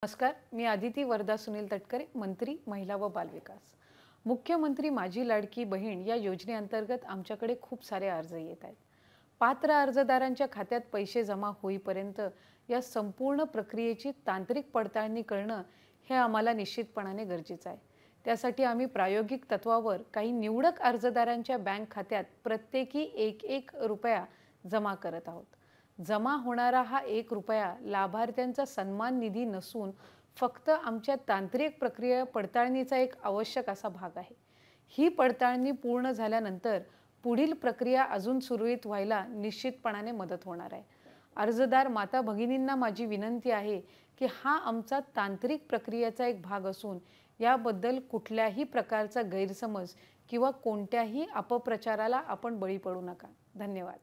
नमस्कार, मी आदिती वरदा सुनील तटकरे, मंत्री महिला व बालविकास। मुख्यमंत्री माझी लाडकी बहीण या योजनेअंतर्गत आमच्याकडे खूप सारे अर्ज येत आहेत। पात्र अर्जदारांच्या खात्यात पैसे जमा होईपर्यंत या संपूर्ण प्रक्रियेची तांत्रिक पडताळणी करणं हे आम्हाला निश्चितपणाने गरजेचं आहे। त्यासाठी आम्ही प्रायोगिक तत्वावर काही निवडक अर्जदारांच्या बँक खात्यात प्रत्येकी 1 रुपया जमा करत आहोत। जमा होणारा हा 1 रुपया लाभार्थ्यांचा सन्मान निधी नसून फक्त आमच्या तांत्रिक प्रक्रिया पडताळणीचा एक आवश्यक असा भाग आहे। ही पडताळणी पूर्ण झाल्यानंतर पुढील प्रक्रिया अजून सुरळीत व्हायला निश्चितपणाने मदत होणार आहे। अर्जदार माता भगिनींना माझी विनंती आहे की हा आमचा तांत्रिक प्रक्रियेचा एक भाग असून याबद्दल कुठल्याही प्रकारचा गैरसमज किंवा कोणत्याही अपप्रचाराला आपण बळी पडू नका। धन्यवाद।